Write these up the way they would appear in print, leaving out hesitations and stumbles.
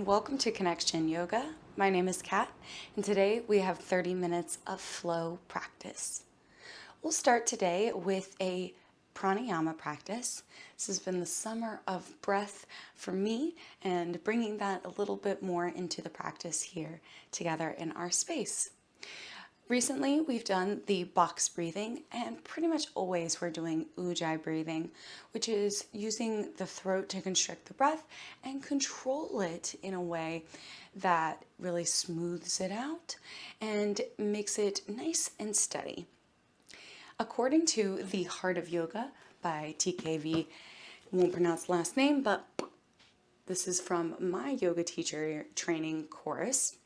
welcome to Connection Yoga. My name is Kat, and today we have 30 minutes of flow practice. We'll start today with a pranayama practice. This has been the summer of breath for me, and bringing that a little bit more into the practice here together in our space. Recently, we've done the box breathing, and pretty much always we're doing ujjayi breathing, which is using the throat to constrict the breath and control it in a way that really smooths it out and makes it nice and steady. According to The Heart of Yoga by TKV, won't pronounce the last name, but this is from my yoga teacher training course.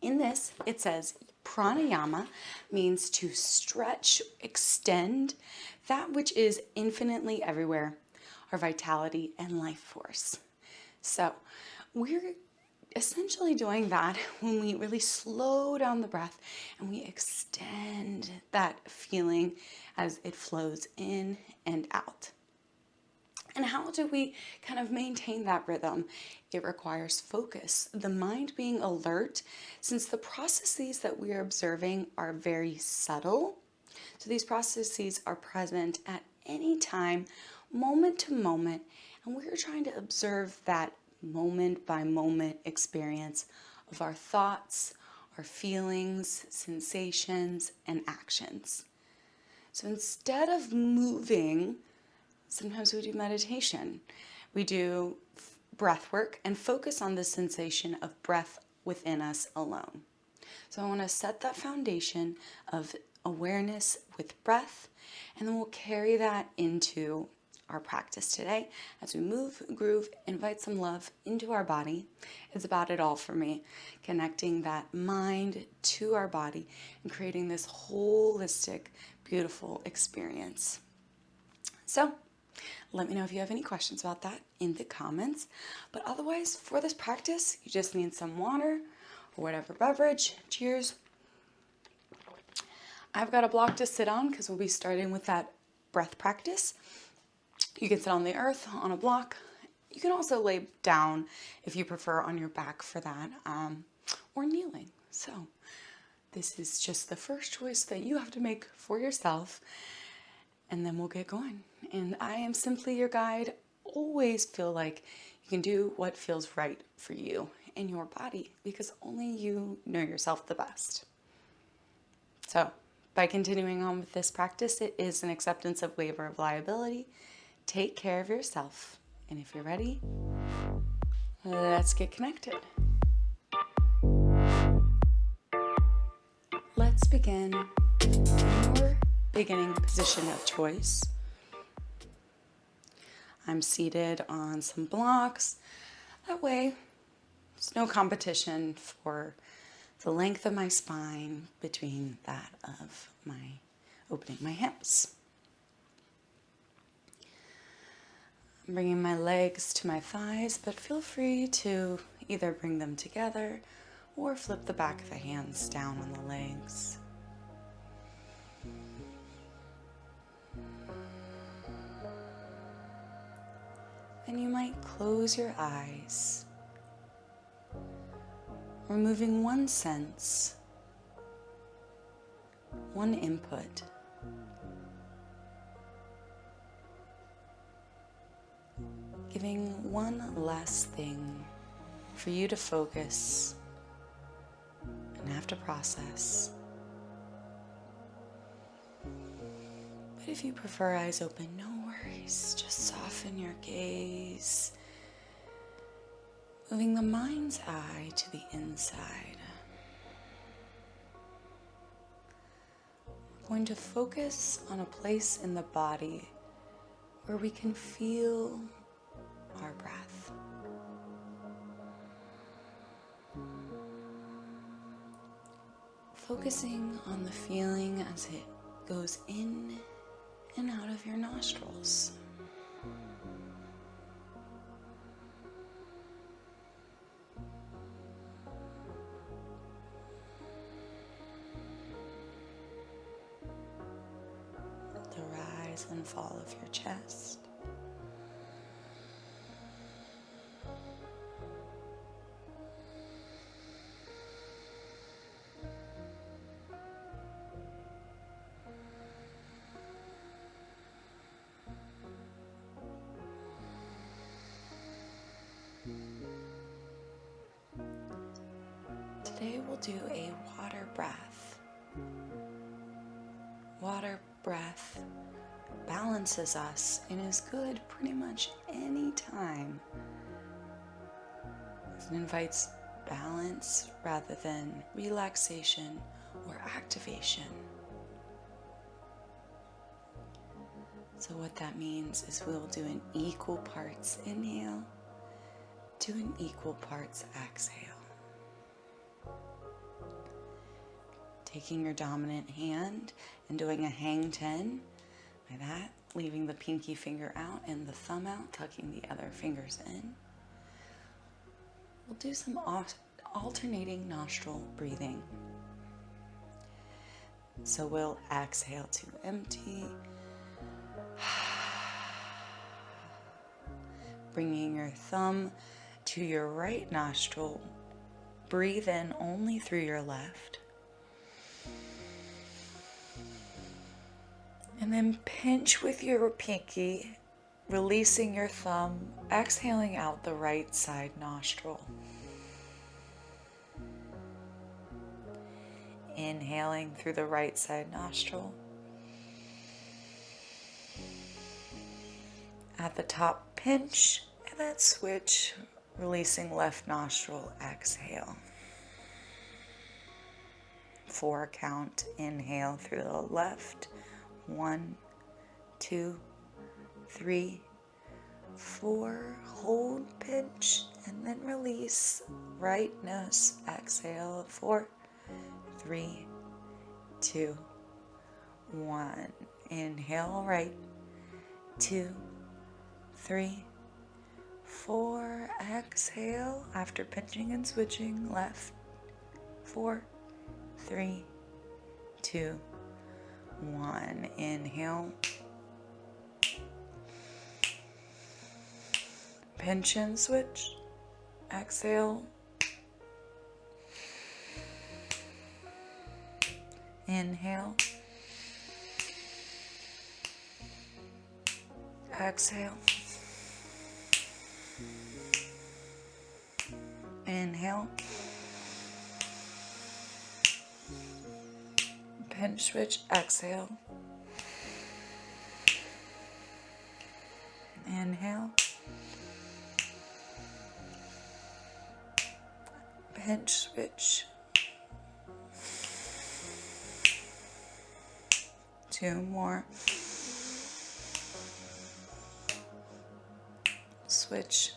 In this, it says pranayama means to stretch, extend that which is infinitely everywhere, our vitality and life force. So we're essentially doing that when we really slow down the breath and we extend that feeling as it flows in and out. And how do we kind of maintain that rhythm? It requires focus, the mind being alert, since the processes that we are observing are very subtle. So these processes are present at any time, moment to moment, and we're trying to observe that moment by moment experience of our thoughts, our feelings, sensations, and actions. So instead of moving, sometimes we do meditation. We do breath work and focus on the sensation of breath within us alone. So I want to set that foundation of awareness with breath, and then we'll carry that into our practice today as we move, groove, invite some love into our body. It's about it all for me, connecting that mind to our body and creating this holistic, beautiful experience. So let me know if you have any questions about that in the comments. But otherwise, for this practice, you just need some water or whatever beverage. Cheers. I've got a block to sit on because we'll be starting with that breath practice. You can sit on the earth on a block. You can also lay down if you prefer on your back for that, or kneeling. So this is just the first choice that you have to make for yourself, and then we'll get going. And I am simply your guide. Always feel like you can do what feels right for you and your body, because only you know yourself the best. So by continuing on with this practice, it is an acceptance of waiver of liability. Take care of yourself. And if you're ready, let's get connected. Let's begin in your beginning position of choice. I'm seated on some blocks. That way, there's no competition for the length of my spine between that of my opening my hips. I'm bringing my legs to my thighs, but feel free to either bring them together or flip the back of the hands down on the legs. And you might close your eyes, removing one sense, one input, giving one last thing for you to focus and have to process. But if you prefer eyes open, no worries. Just soften your gaze, moving the mind's eye to the inside. We're going to focus on a place in the body where we can feel our breath. Focusing on the feeling as it goes in and out of your nostrils. The rise and fall of your chest. we'll do a water breath. Water breath balances us and is good pretty much any time. It invites balance rather than relaxation or activation. So what that means is we'll do an equal parts inhale to an equal parts exhale. Taking your dominant hand and doing a hang 10. By that, leaving the pinky finger out and the thumb out, tucking the other fingers in. We'll do some alternating nostril breathing. So we'll exhale to empty. Bringing your thumb to your right nostril. Breathe in only through your left. And then pinch with your pinky, releasing your thumb, exhaling out the right side nostril. Inhaling through the right side nostril. At the top, pinch, and then switch, releasing left nostril, exhale. 4 count, inhale through the left. 1, 2, 3, 4. Hold, pinch, and then release. Right nose, exhale. 4, 3, 2, 1. Inhale, right. 2, 3, 4. Exhale after pinching and switching. Left. 4, 3, 2, 1. Inhale. Pinch and switch. Exhale. Inhale. Exhale. Inhale. Pinch, switch, exhale. Inhale. Pinch, switch. 2 more. Switch.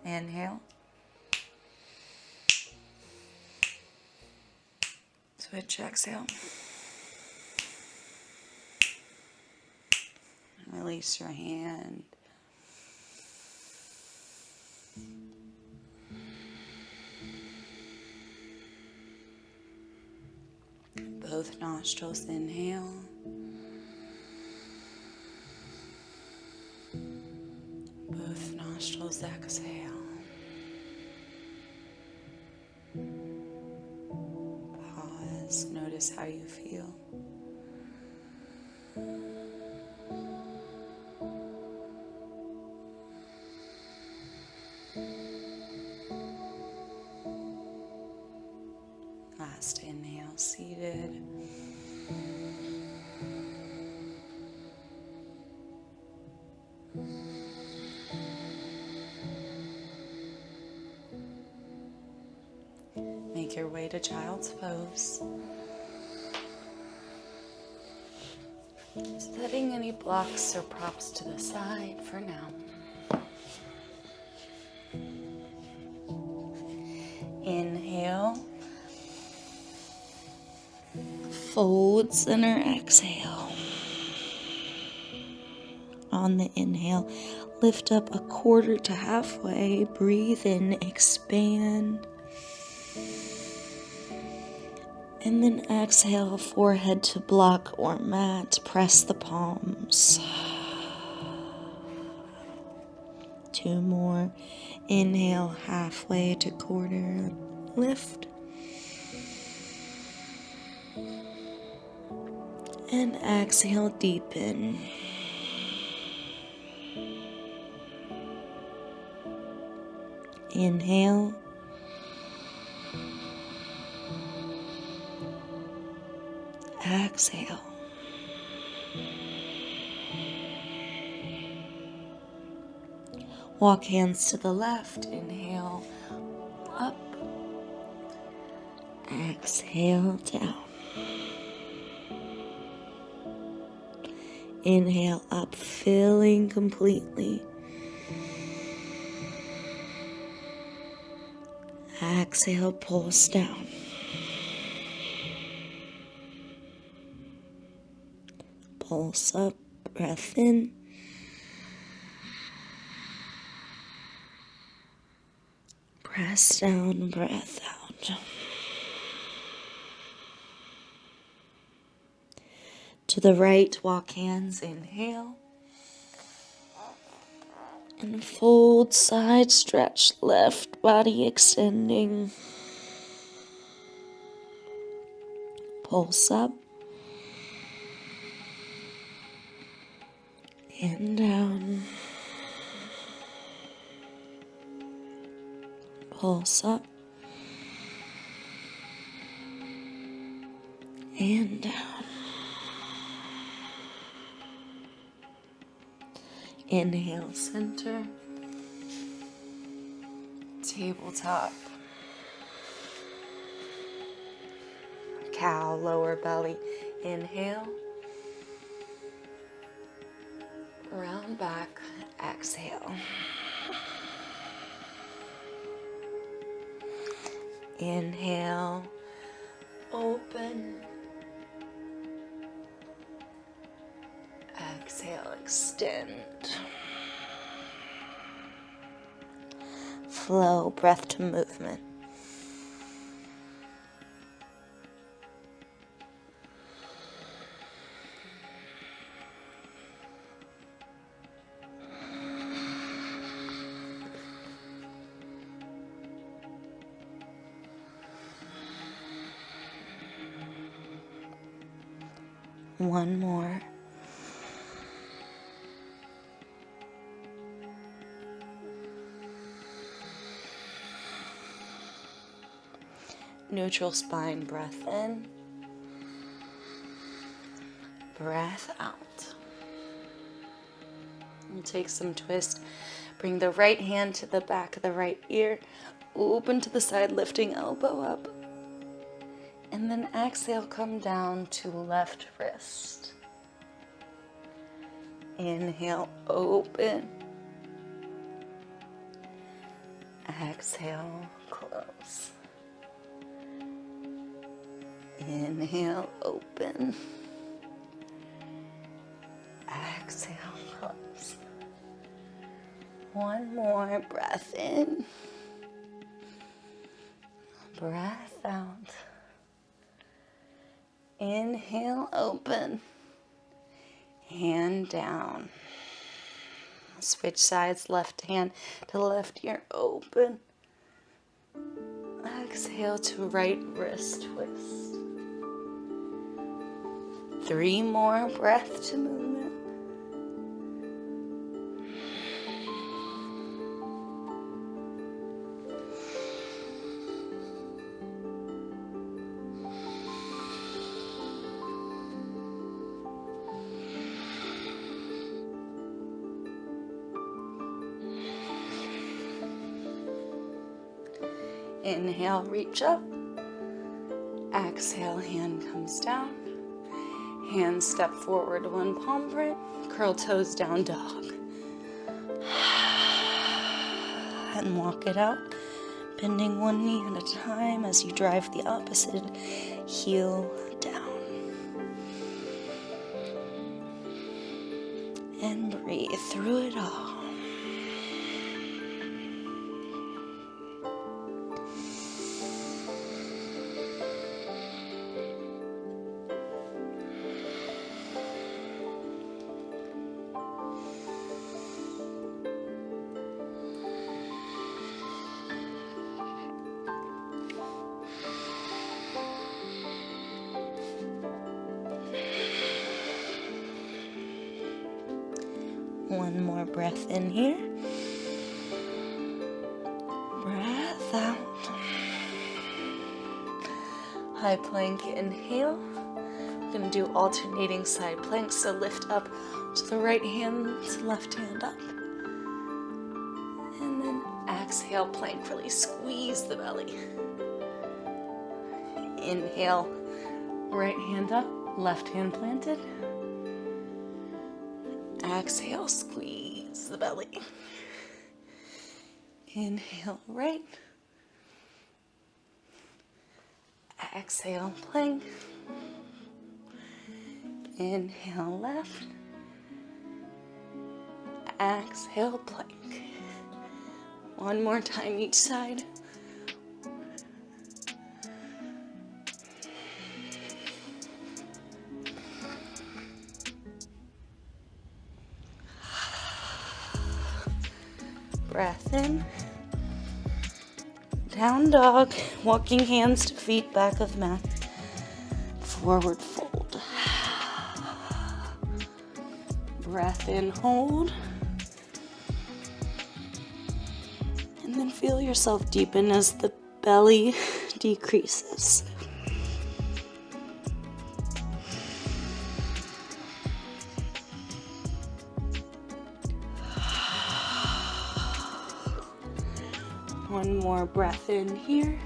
Inhale. Switch, exhale. Release your hand. Both nostrils inhale. Both nostrils exhale. Pause. Notice how you feel. Last inhale, seated. Make your way to child's pose. Setting any blocks or props to the side for now. Inhale. Fold, center, exhale. On the inhale, lift up 1/4 to halfway. Breathe in, expand. And then exhale, forehead to block or mat. Press the palms. 2 more. Inhale, halfway to 1/4. Lift. And exhale, deepen. Inhale. Exhale. Walk hands to the left. Inhale, up. Exhale, down. Inhale up, filling completely. Exhale, pulse down. Pulse up, breath in. Press down, breath out. To the right, walk hands, inhale. And fold, side stretch, left body extending. Pulse up. And down. Pulse up. And down. Inhale, center. Tabletop. Cow, lower belly. Inhale. Round back. Exhale. Inhale. Open. Exhale, extend. Flow, breath to movement. One more. Neutral spine, breath in, breath out. We'll take some twist. Bring the right hand to the back of the right ear, open to the side, lifting elbow up. And then exhale, come down to left wrist. Inhale, open. Exhale, close. Inhale, open. Exhale, close. One more breath in. Breath out. Inhale, open. Hand down. Switch sides, left hand to left ear, open. Exhale to right wrist twist. 3 more, breath to movement. Inhale, reach up. Exhale, hand comes down. Hands step forward, one palm print. Curl toes down, dog. And walk it out. Bending one knee at a time as you drive the opposite heel down. And breathe through it all. One more breath in here. High plank, inhale. We're going to do alternating side planks, so lift up to the right hand, left hand up. And then exhale, plank, really squeeze the belly. Inhale, right hand up, left hand planted. Exhale, squeeze the belly. Inhale, right. Exhale, plank. Inhale, left. Exhale, plank. One more time each side. Breath in. Down dog. Walking hands to feet, back of mat. Forward fold. Breath in, hold. And then feel yourself deepen as the belly decreases. One more breath in here.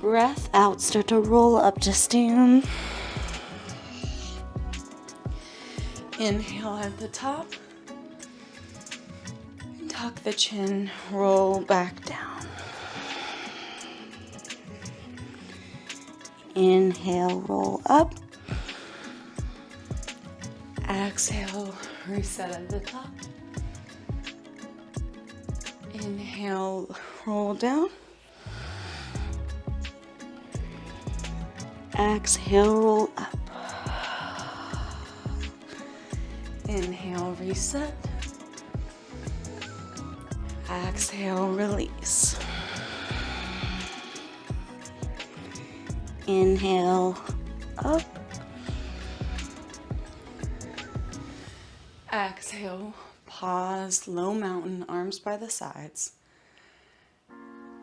Breath out, start to roll up to stand. Inhale at the top. Tuck the chin, roll back down. Inhale, roll up. Exhale, reset at the top. Inhale, roll down. Exhale, roll up. Inhale, reset. Exhale, release. Inhale, up. Exhale, pause, low mountain, arms by the sides.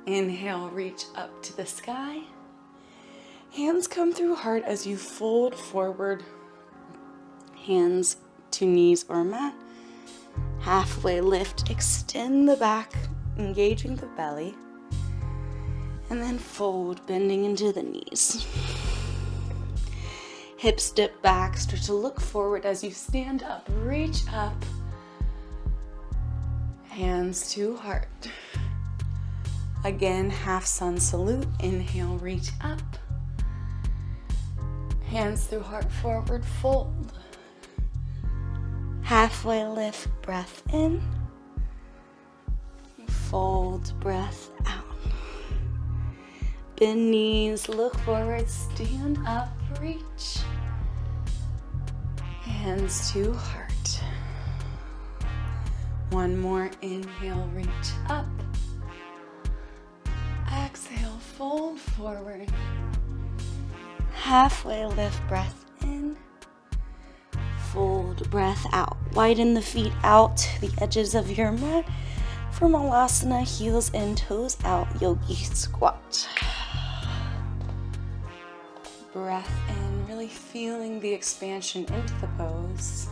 Inhale, reach up to the sky. Hands come through heart as you fold forward. Hands to knees or mat. Halfway lift, extend the back, engaging the belly. And then fold, bending into the knees. Hips dip back, start to look forward as you stand up, reach up. Hands to heart. Again, half sun salute. Inhale, reach up. Hands through heart, forward fold. Halfway lift, breath in. Fold, breath out. Bend knees, look forward, stand up, reach. Hands to heart. One more, inhale, reach up. Exhale, fold forward. Halfway lift, breath in. Fold, breath out. Widen the feet out to the edges of your mat. For Malasana, heels in, toes out, yogi squat. Breath in, really feeling the expansion into the pose.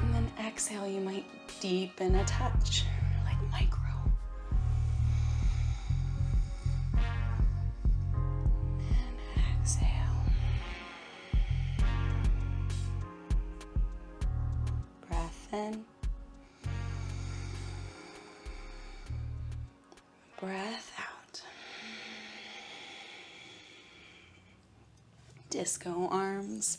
And then exhale, you might deepen a touch, like micro. And exhale. Breath in. Breath out. Disco arms.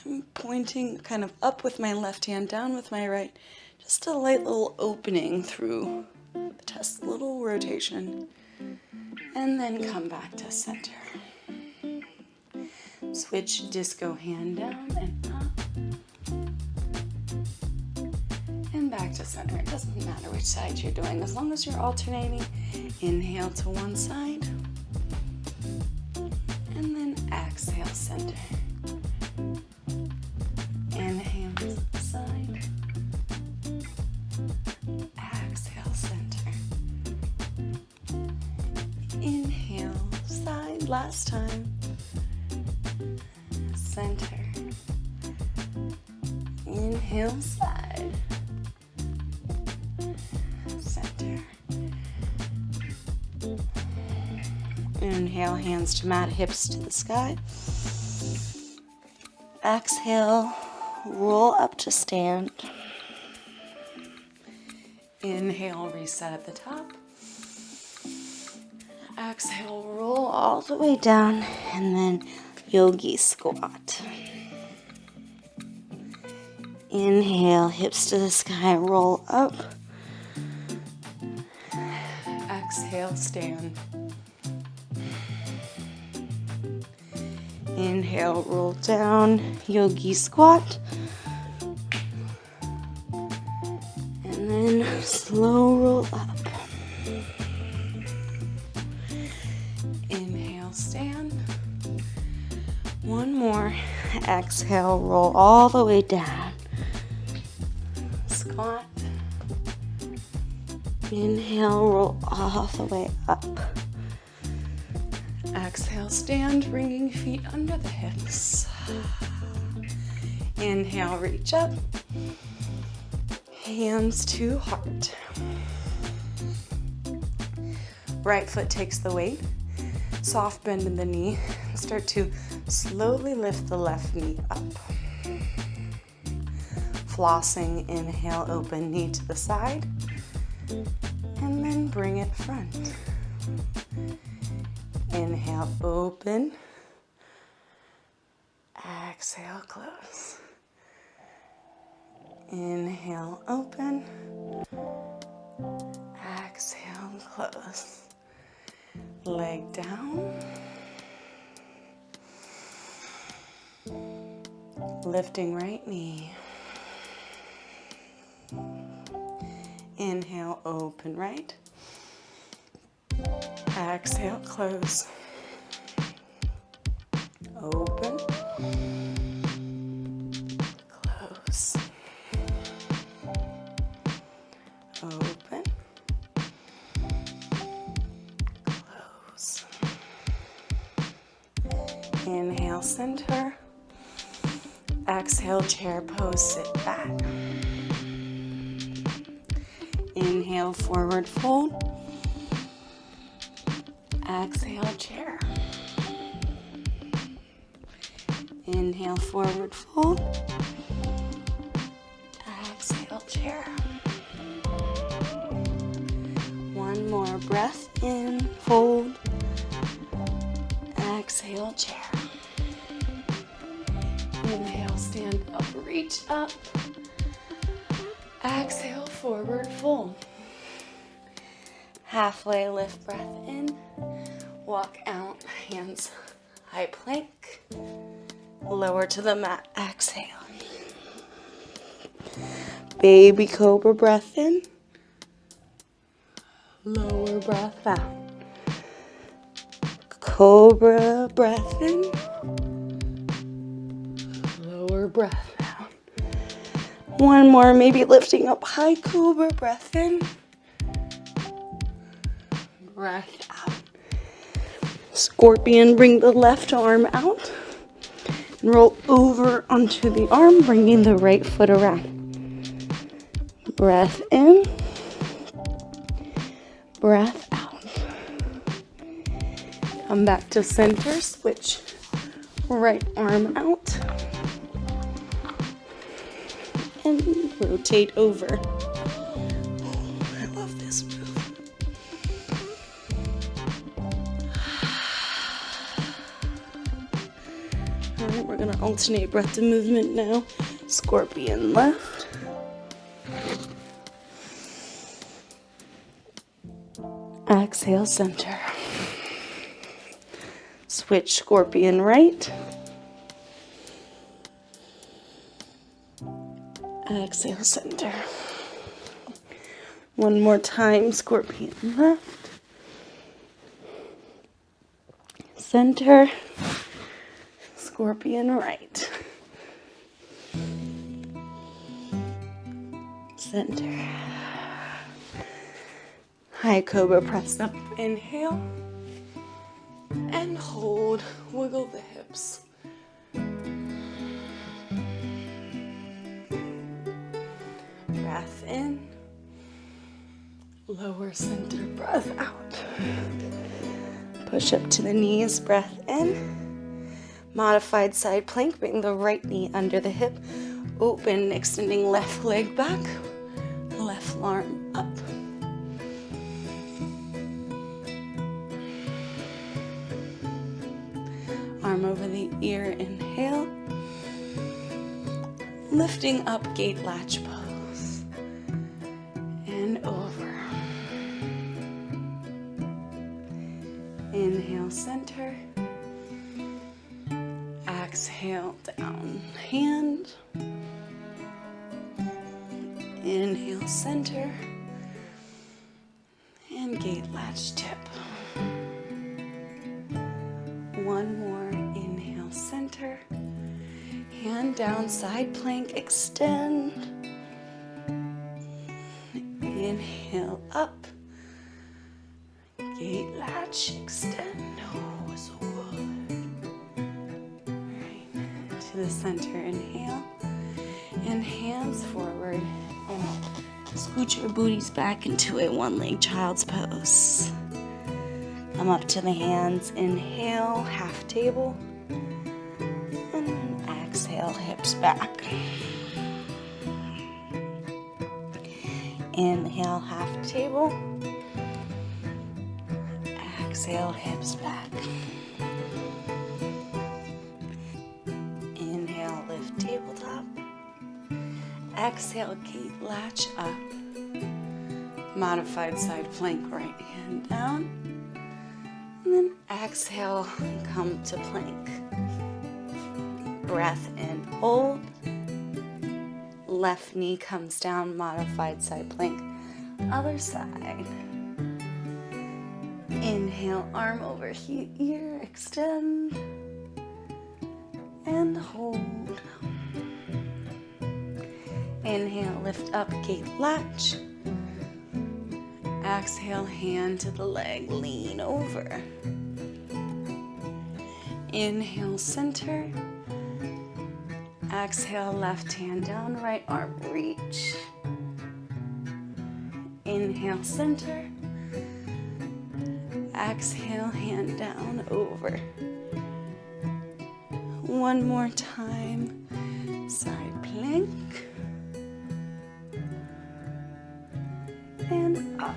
I'm pointing kind of up with my left hand, down with my right. Just a light little opening through the chest, little rotation. And then come back to center. Switch disco hand down and up. And back to center. It doesn't matter which side you're doing, as long as you're alternating. Inhale to one side. And then exhale, center. Inhale to the side. Exhale, center. Inhale, side, last time. Center. Inhale, side. Center. Inhale, hands to mat, hips to the sky. Exhale, roll up to stand. Inhale, reset at the top. Exhale, roll all the way down, and then yogi squat. Inhale, hips to the sky, roll up. Exhale, stand. Inhale, roll down, yogi squat. And then slow roll up. Inhale, stand. One more. Exhale, roll all the way down. Squat. Inhale, roll all the way up. Exhale, stand, bringing feet under the hips. Inhale, reach up. Hands to heart. Right foot takes the weight. Soft bend in the knee. Start to slowly lift the left knee up. Flossing, inhale, open knee to the side. And then bring it front. Inhale, open. Exhale, close. Inhale, open. Exhale, close. Leg down. Lifting right knee. Inhale, open right. Exhale, close. Open. Close. Open. Close. Inhale, center. Exhale, chair pose, sit back. Inhale, forward fold. Exhale, chair. Inhale, forward fold. Exhale, chair. One more breath in, fold. Exhale, chair. Inhale, stand up, reach up. Exhale, forward fold. Halfway lift, breath in. Walk out, hands high plank. Lower to the mat, exhale. Baby cobra, breath in. Lower breath out. Cobra, breath in. Lower breath out. One more, maybe lifting up high cobra, breath in. Breath out. Scorpion, bring the left arm out. And roll over onto the arm, bringing the right foot around. Breath in. Breath out. Come back to center, switch right arm out. And rotate over. I love this move. All right, we're gonna alternate breath to movement now. Scorpion left. Exhale, center. Switch, scorpion right. Exhale, center. One more time, scorpion left. Center. Scorpion right. Center. High cobra, press up, inhale. and hold. Wiggle the hips. Breath in. Lower center, breath out. Push up to the knees, breath in. Modified side plank, bring the right knee under the hip. Open, extending left leg back. Left arm up. Arm over the ear, inhale. Lifting up, gate latch pose. And over. Inhale, center. Exhale, down, hand. Inhale, center. And gate latch tip. One more, inhale, center. Hand down, side plank, extend. Inhale, up. Gate latch, extend. Oh, so good. Right, to the center, inhale. And hands forward. And scoot your booties back into a one-leg child's pose. Come up to the hands, inhale, half table. And then exhale, hips back. Inhale, half table. Exhale, hips back. Inhale, lift tabletop. Exhale, gate latch up. Modified side plank, right hand down. And then exhale, come to plank. Breath in, hold. Left knee comes down, modified side plank. Other side. Inhale, arm over ear, extend. And hold. Inhale, lift up, gate latch. Exhale, hand to the leg, lean over. Inhale, center. Exhale, left hand down, right arm reach. Inhale, center. Exhale, hand down, over. One more time, side plank. And up.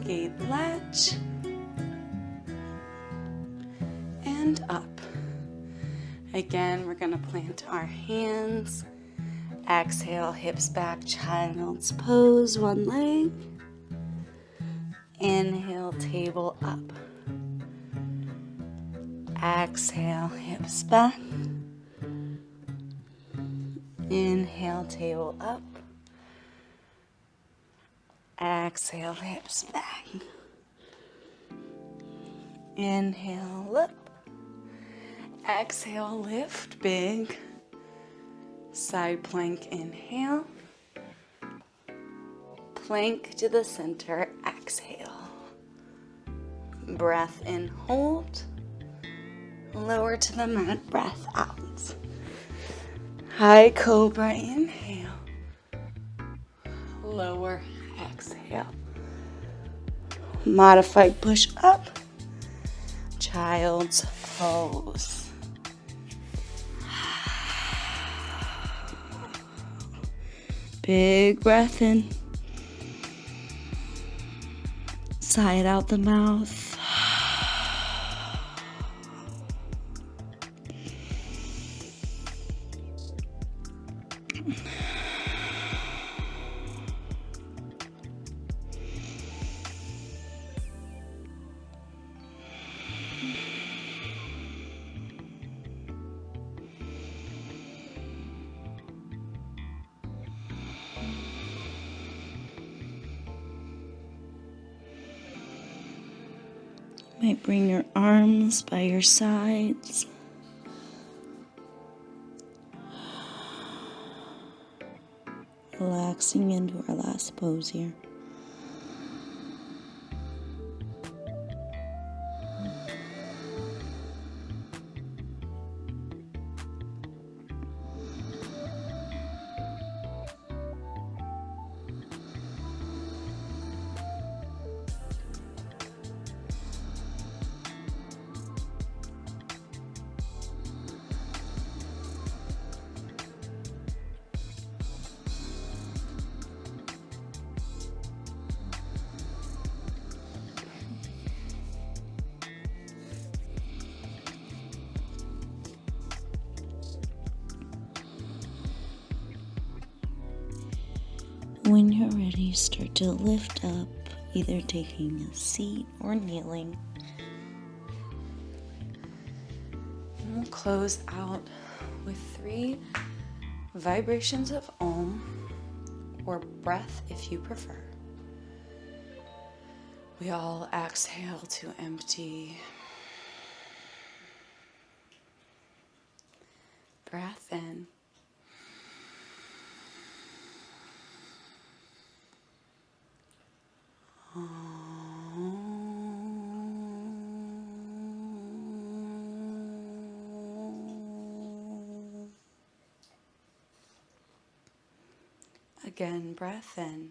Gate latch. And up. Again, we're going to plant our hands. Exhale, hips back, child's pose, one leg. Inhale, table up. Exhale, hips back. Inhale, table up. Exhale, hips back. Inhale, up. Exhale, lift big. Side plank, inhale. Plank to the center, exhale. Breath in, hold. Lower to the mat, breath out. High cobra, inhale. Lower, exhale. Modified push up. Child's pose. Big breath in. Sigh it out the mouth. Might bring your arms by your sides. Relaxing into our last pose here. When you're ready, start to lift up, either taking a seat or kneeling. And we'll close out with 3 vibrations of Om, or breath if you prefer. We all exhale to empty. Breath in. Again, breath in.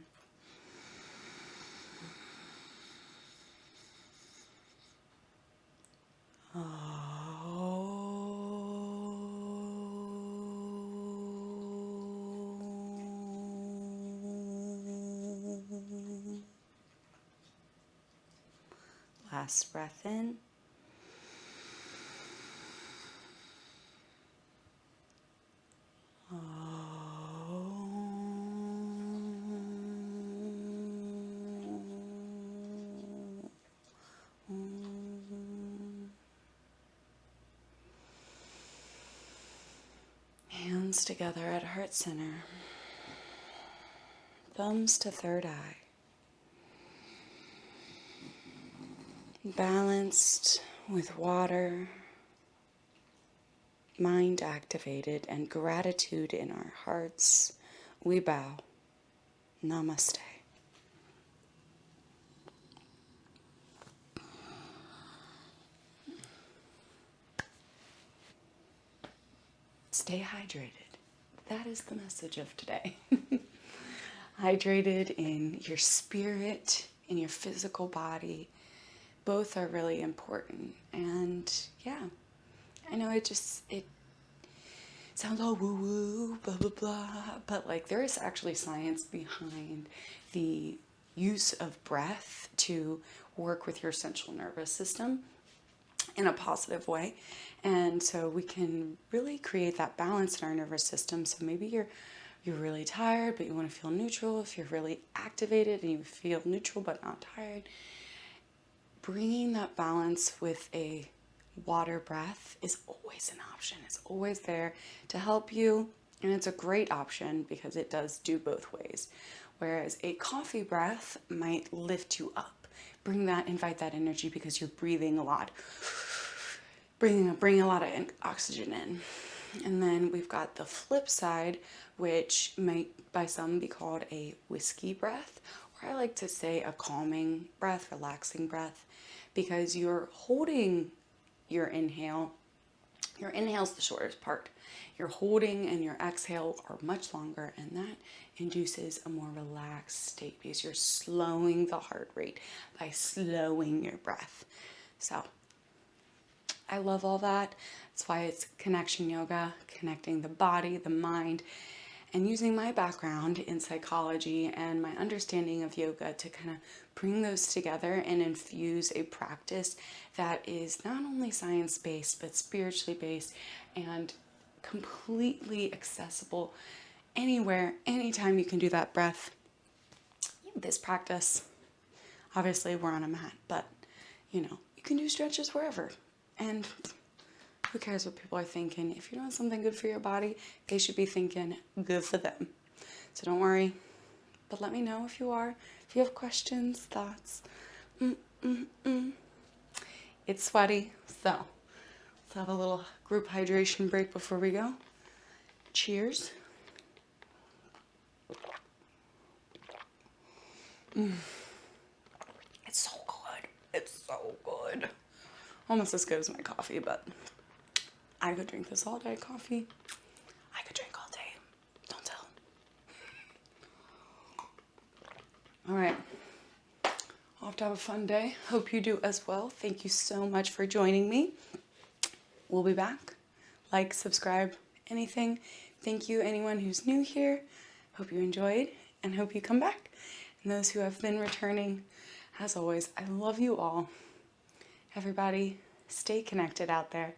Last breath in. Hands together at heart center. Thumbs to third eye. Balanced with water, mind activated, and gratitude in our hearts, we bow. Namaste. Stay hydrated. That is the message of today. Hydrated in your spirit, in your physical body. Both are really important. And yeah, I know it sounds all woo-woo, blah, blah, blah. But like there is actually science behind the use of breath to work with your central nervous system in a positive way. And so we can really create that balance in our nervous system. So maybe you're really tired, but you want to feel neutral. If you're really activated and you feel neutral but not tired, bringing that balance with a water breath is always an option. It's always there to help you. And it's a great option because it does do both ways. Whereas a coffee breath might lift you up. Invite that energy because you're breathing a lot. Bring a lot of oxygen in. And then we've got the flip side, which might by some be called a whiskey breath, or I like to say a calming breath, relaxing breath, because you're holding your inhale. Your inhale's the shortest part. Your holding and your exhale are much longer, and that induces a more relaxed state because you're slowing the heart rate by slowing your breath. So I love all that. That's why it's connection yoga, connecting the body, the mind, and using my background in psychology and my understanding of yoga to kind of bring those together and infuse a practice that is not only science-based, but spiritually based and completely accessible anywhere, anytime you can do that breath. This practice, obviously we're on a mat, but you can do stretches wherever. And who cares what people are thinking? If you're doing something good for your body, they should be thinking good for them. So don't worry, but let me know if you are. If you have questions, thoughts. It's sweaty, so let's have a little group hydration break before we go. Cheers. It's so good. It's so good. Almost as good as my coffee, but I could drink this all day. Coffee, I could drink all day. Don't tell. All right. I'll have to have a fun day. Hope you do as well. Thank you so much for joining me. We'll be back. Like, subscribe, anything. Thank you, anyone who's new here. Hope you enjoyed and hope you come back. And those who have been returning, as always, I love you all. Everybody, stay connected out there.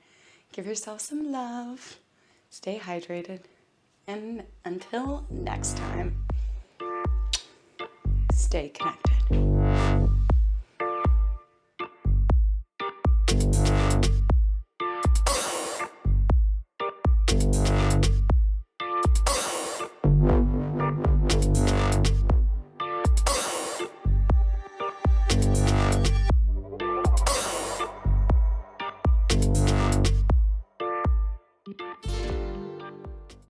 Give yourself some love. Stay hydrated. And until next time. stay connected.